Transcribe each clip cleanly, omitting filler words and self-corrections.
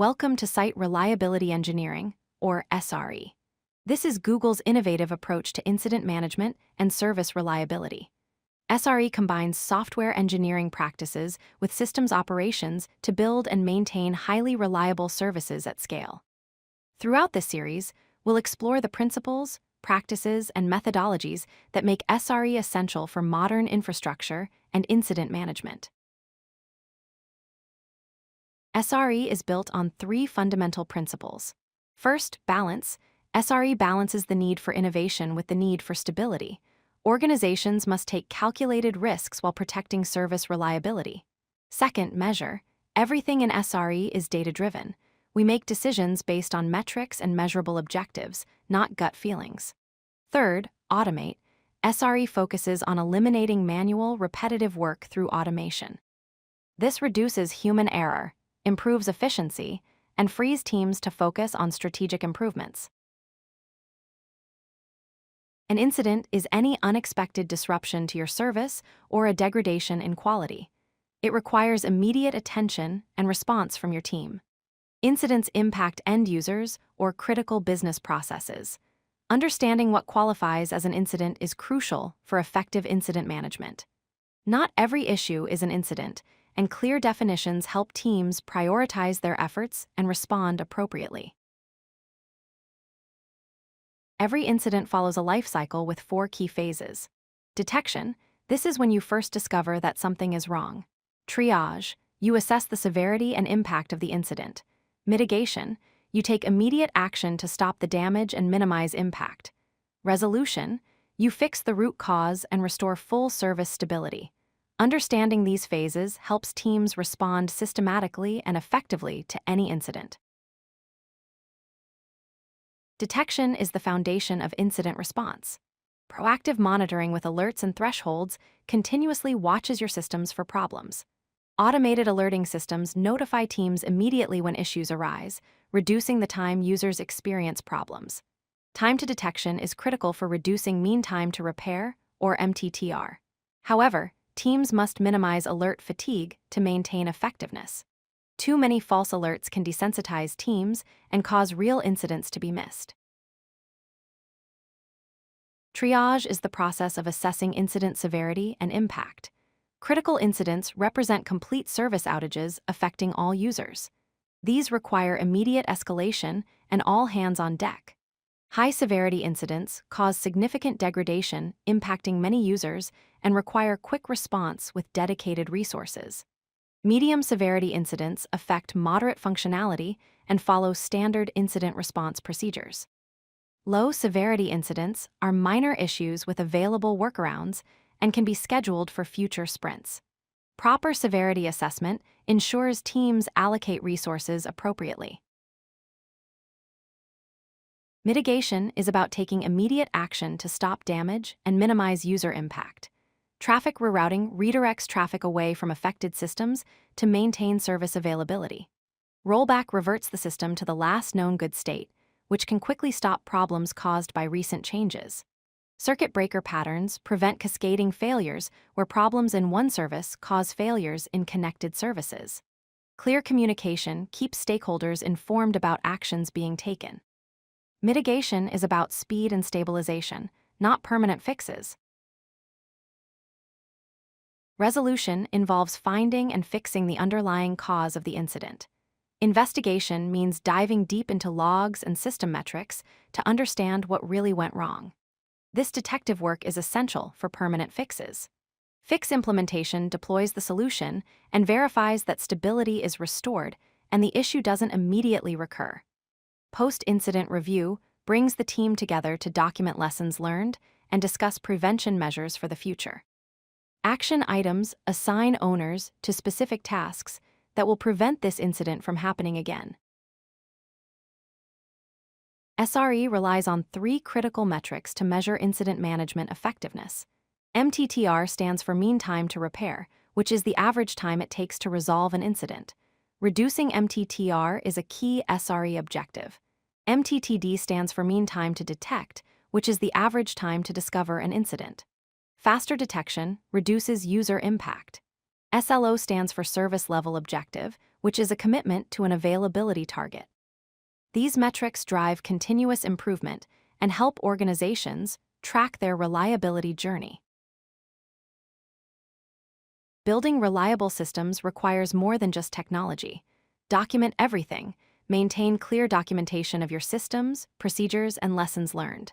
Welcome to Site Reliability Engineering, or SRE. This is Google's innovative approach to incident management and service reliability. SRE combines software engineering practices with systems operations to build and maintain highly reliable services at scale. Throughout this series, we'll explore the principles, practices, and methodologies that make SRE essential for modern infrastructure and incident management. SRE is built on three fundamental principles. First, balance. SRE balances the need for innovation with the need for stability. Organizations must take calculated risks while protecting service reliability. Second, measure. Everything in SRE is data-driven. We make decisions based on metrics and measurable objectives, not gut feelings. Third, automate. SRE focuses on eliminating manual, repetitive work through automation. This reduces human error, improves efficiency, and frees teams to focus on strategic improvements. An incident is any unexpected disruption to your service or a degradation in quality. It requires immediate attention and response from your team. Incidents impact end users or critical business processes. Understanding what qualifies as an incident is crucial for effective incident management. Not every issue is an incident, and clear definitions help teams prioritize their efforts and respond appropriately. Every incident follows a life cycle with 4 key phases. Detection. This is when you first discover that something is wrong. Triage. You assess the severity and impact of the incident. Mitigation. You take immediate action to stop the damage and minimize impact. Resolution. You fix the root cause and restore full service stability. Understanding these phases helps teams respond systematically and effectively to any incident. Detection is the foundation of incident response. Proactive monitoring with alerts and thresholds continuously watches your systems for problems. Automated alerting systems notify teams immediately when issues arise, reducing the time users experience problems. Time to detection is critical for reducing mean time to repair, or MTTR. However, teams must minimize alert fatigue to maintain effectiveness. Too many false alerts can desensitize teams and cause real incidents to be missed. Triage is the process of assessing incident severity and impact. Critical incidents represent complete service outages affecting all users. These require immediate escalation and all hands on deck. High-severity incidents cause significant degradation, impacting many users, and require quick response with dedicated resources. Medium-severity incidents affect moderate functionality and follow standard incident response procedures. Low-severity incidents are minor issues with available workarounds and can be scheduled for future sprints. Proper severity assessment ensures teams allocate resources appropriately. Mitigation is about taking immediate action to stop damage and minimize user impact. Traffic rerouting redirects traffic away from affected systems to maintain service availability. Rollback reverts the system to the last known good state, which can quickly stop problems caused by recent changes. Circuit breaker patterns prevent cascading failures where problems in one service cause failures in connected services. Clear communication keeps stakeholders informed about actions being taken. Mitigation is about speed and stabilization, not permanent fixes. Resolution involves finding and fixing the underlying cause of the incident. Investigation means diving deep into logs and system metrics to understand what really went wrong. This detective work is essential for permanent fixes. Fix implementation deploys the solution and verifies that stability is restored and the issue doesn't immediately recur. Post-incident review brings the team together to document lessons learned and discuss prevention measures for the future. Action items assign owners to specific tasks that will prevent this incident from happening again. SRE relies on 3 critical metrics to measure incident management effectiveness. MTTR stands for mean time to repair, which is the average time it takes to resolve an incident. Reducing MTTR is a key SRE objective. MTTD stands for mean time to detect, which is the average time to discover an incident. Faster detection reduces user impact. SLO stands for service level objective, which is a commitment to an availability target. These metrics drive continuous improvement and help organizations track their reliability journey. Building reliable systems requires more than just technology. Document everything. Maintain clear documentation of your systems, procedures, and lessons learned.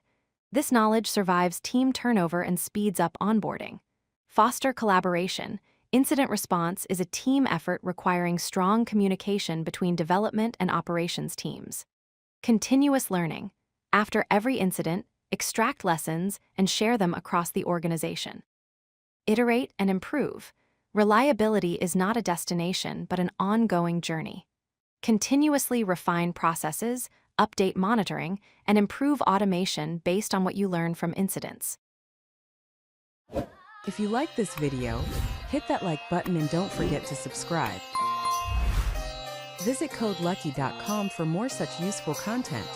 This knowledge survives team turnover and speeds up onboarding. Foster collaboration. Incident response is a team effort requiring strong communication between development and operations teams. Continuous learning. After every incident, extract lessons and share them across the organization. Iterate and improve. Reliability is not a destination but an ongoing journey. Continuously refine processes, update monitoring, and improve automation based on what you learn from incidents. If you like this video, hit that like button and don't forget to subscribe. Visit codelucky.com for more such useful content.